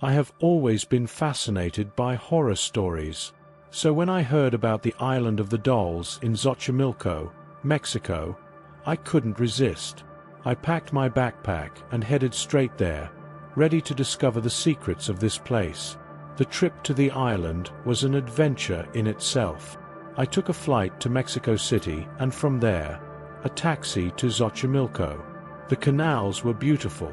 I have always been fascinated by horror stories. So when I heard about the Island of the Dolls in Xochimilco, Mexico, I couldn't resist. I packed my backpack and headed straight there, ready to discover the secrets of this place. The trip to the island was an adventure in itself. I took a flight to Mexico City and from there, a taxi to Xochimilco. The canals were beautiful,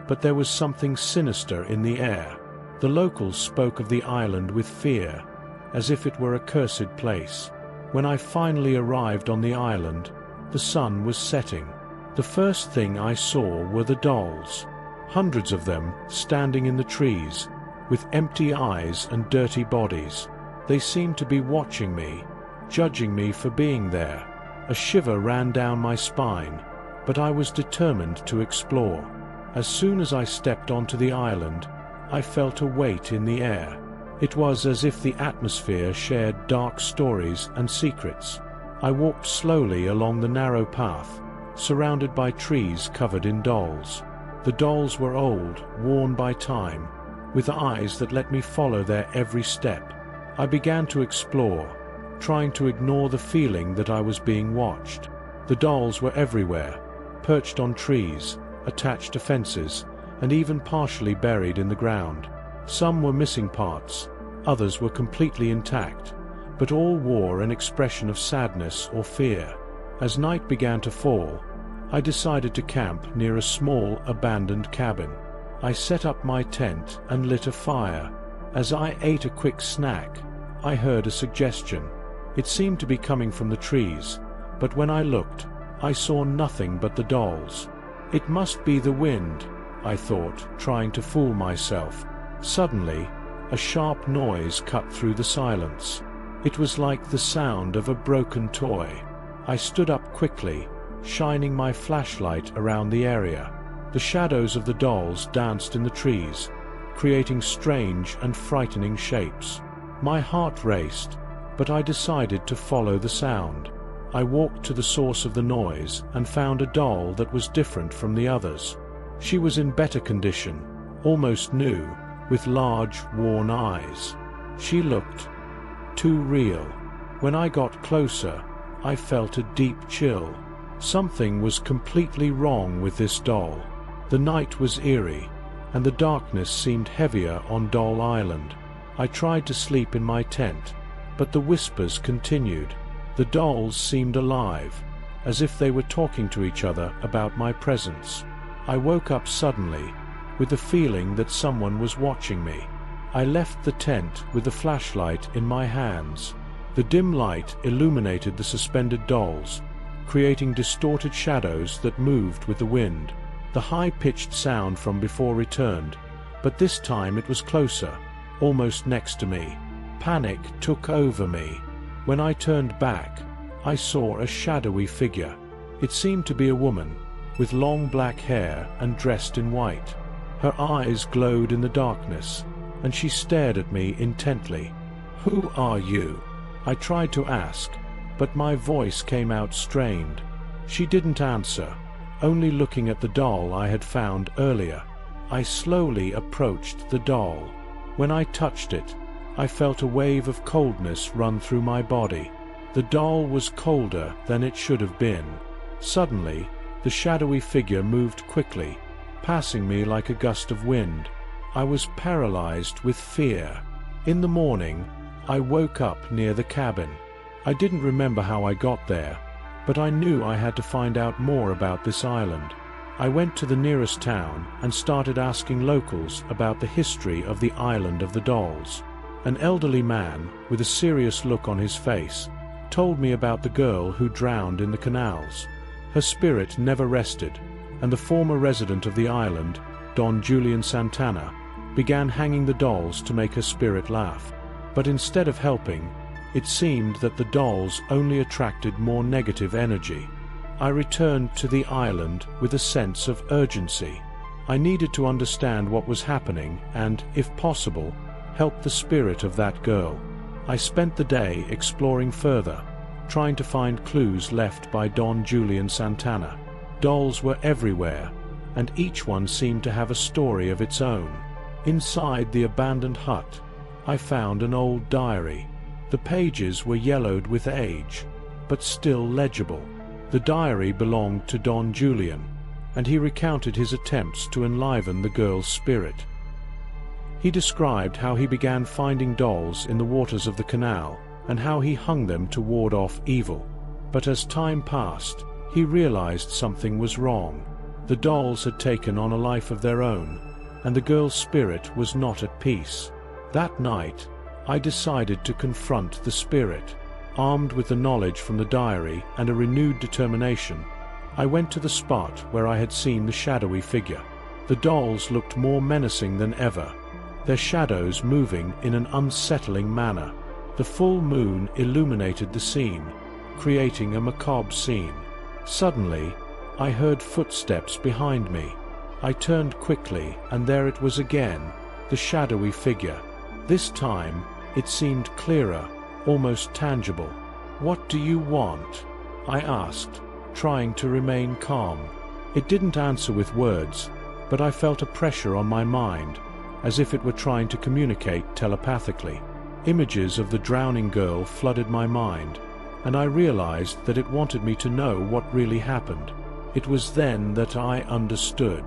but there was something sinister in the air. The locals spoke of the island with fear, as if it were a cursed place. When I finally arrived on the island, the sun was setting. The first thing I saw were the dolls. Hundreds of them, standing in the trees, with empty eyes and dirty bodies. They seemed to be watching me, judging me for being there. A shiver ran down my spine, but I was determined to explore. As soon as I stepped onto the island, I felt a weight in the air. It was as if the atmosphere shared dark stories and secrets. I walked slowly along the narrow path, surrounded by trees covered in dolls. The dolls were old, worn by time, with eyes that let me follow their every step. I began to explore, trying to ignore the feeling that I was being watched. The dolls were everywhere, perched on trees, attached to fences, and even partially buried in the ground. Some were missing parts, others were completely intact, but all wore an expression of sadness or fear. As night began to fall, I decided to camp near a small, abandoned cabin. I set up my tent and lit a fire. As I ate a quick snack, I heard a suggestion. It seemed to be coming from the trees, but when I looked, I saw nothing but the dolls. It must be the wind, I thought, trying to fool myself. Suddenly, a sharp noise cut through the silence. It was like the sound of a broken toy. I stood up quickly, shining my flashlight around the area. The shadows of the dolls danced in the trees, creating strange and frightening shapes. My heart raced, but I decided to follow the sound. I walked to the source of the noise and found a doll that was different from the others. She was in better condition, almost new, with large, worn eyes. She looked too real. When I got closer, I felt a deep chill. Something was completely wrong with this doll. The night was eerie, and the darkness seemed heavier on Doll Island. I tried to sleep in my tent, but the whispers continued. The dolls seemed alive, as if they were talking to each other about my presence. I woke up suddenly, with the feeling that someone was watching me. I left the tent with the flashlight in my hands. The dim light illuminated the suspended dolls, creating distorted shadows that moved with the wind. The high-pitched sound from before returned, but this time it was closer, almost next to me. Panic took over me. When I turned back, I saw a shadowy figure. It seemed to be a woman, with long black hair and dressed in white. Her eyes glowed in the darkness, and she stared at me intently. "Who are you?" I tried to ask, but my voice came out strained. She didn't answer, only looking at the doll I had found earlier. I slowly approached the doll. When I touched it, I felt a wave of coldness run through my body. The doll was colder than it should have been. Suddenly, the shadowy figure moved quickly, passing me like a gust of wind. I was paralyzed with fear. In the morning, I woke up near the cabin. I didn't remember how I got there, but I knew I had to find out more about this island. I went to the nearest town and started asking locals about the history of the Island of the Dolls. An elderly man, with a serious look on his face, told me about the girl who drowned in the canals. Her spirit never rested, and the former resident of the island, Don Julian Santana, began hanging the dolls to make her spirit laugh. But instead of helping, it seemed that the dolls only attracted more negative energy. I returned to the island with a sense of urgency. I needed to understand what was happening and, if possible, help the spirit of that girl. I spent the day exploring further, trying to find clues left by Don Julian Santana. Dolls were everywhere, and each one seemed to have a story of its own. Inside the abandoned hut, I found an old diary. The pages were yellowed with age, but still legible. The diary belonged to Don Julian, and he recounted his attempts to enliven the girl's spirit. He described how he began finding dolls in the waters of the canal, and how he hung them to ward off evil. But as time passed, he realized something was wrong. The dolls had taken on a life of their own, and the girl's spirit was not at peace. That night, I decided to confront the spirit. Armed with the knowledge from the diary and a renewed determination, I went to the spot where I had seen the shadowy figure. The dolls looked more menacing than ever, their shadows moving in an unsettling manner. The full moon illuminated the scene, creating a macabre scene. Suddenly, I heard footsteps behind me. I turned quickly, and there it was again, the shadowy figure. This time, it seemed clearer, almost tangible. "What do you want?" I asked, trying to remain calm. It didn't answer with words, but I felt a pressure on my mind, as if it were trying to communicate telepathically. Images of the drowning girl flooded my mind, and I realized that it wanted me to know what really happened. It was then that I understood.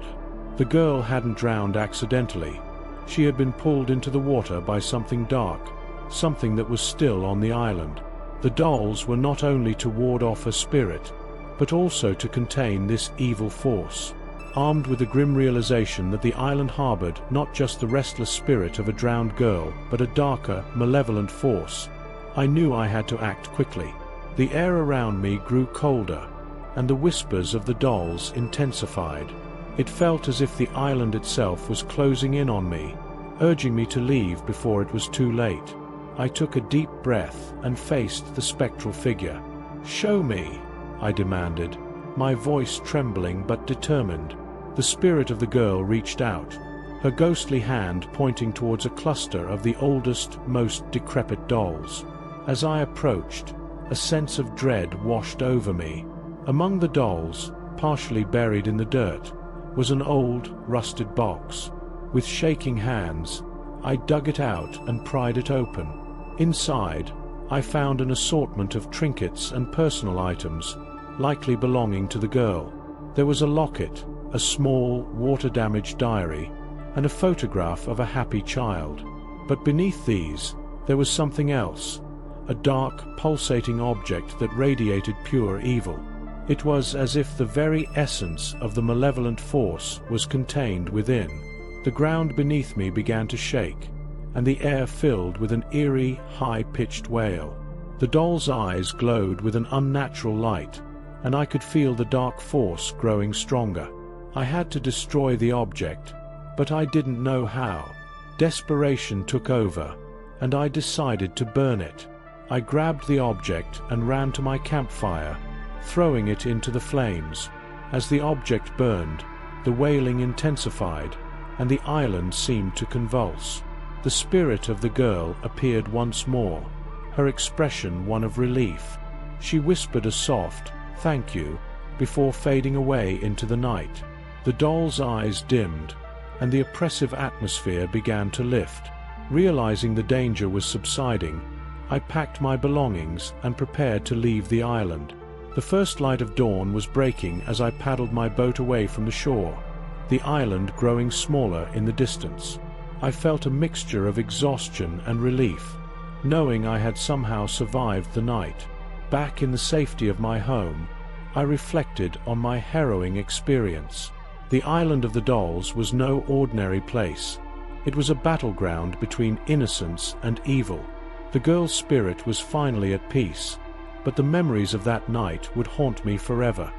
The girl hadn't drowned accidentally. She had been pulled into the water by something dark, something that was still on the island. The dolls were not only to ward off a spirit, but also to contain this evil force. Armed with the grim realization that the island harbored not just the restless spirit of a drowned girl, but a darker, malevolent force, I knew I had to act quickly. The air around me grew colder, and the whispers of the dolls intensified. It felt as if the island itself was closing in on me, urging me to leave before it was too late. I took a deep breath and faced the spectral figure. "Show me," I demanded, my voice trembling but determined. The spirit of the girl reached out, her ghostly hand pointing towards a cluster of the oldest, most decrepit dolls. As I approached, a sense of dread washed over me. Among the dolls, partially buried in the dirt, was an old, rusted box. With shaking hands, I dug it out and pried it open. Inside, I found an assortment of trinkets and personal items, likely belonging to the girl. There was a locket, a small, water-damaged diary, and a photograph of a happy child. But beneath these, there was something else, a dark, pulsating object that radiated pure evil. It was as if the very essence of the malevolent force was contained within. The ground beneath me began to shake, and the air filled with an eerie, high-pitched wail. The doll's eyes glowed with an unnatural light, and I could feel the dark force growing stronger. I had to destroy the object, but I didn't know how. Desperation took over, and I decided to burn it. I grabbed the object and ran to my campfire, throwing it into the flames. As the object burned, the wailing intensified, and the island seemed to convulse. The spirit of the girl appeared once more, her expression one of relief. She whispered a soft, "Thank you," before fading away into the night. The doll's eyes dimmed, and the oppressive atmosphere began to lift. Realizing the danger was subsiding, I packed my belongings and prepared to leave the island. The first light of dawn was breaking as I paddled my boat away from the shore, the island growing smaller in the distance. I felt a mixture of exhaustion and relief, knowing I had somehow survived the night. Back in the safety of my home, I reflected on my harrowing experience. The island of the dolls was no ordinary place. It was a battleground between innocence and evil. The girl's spirit was finally at peace, but the memories of that night would haunt me forever.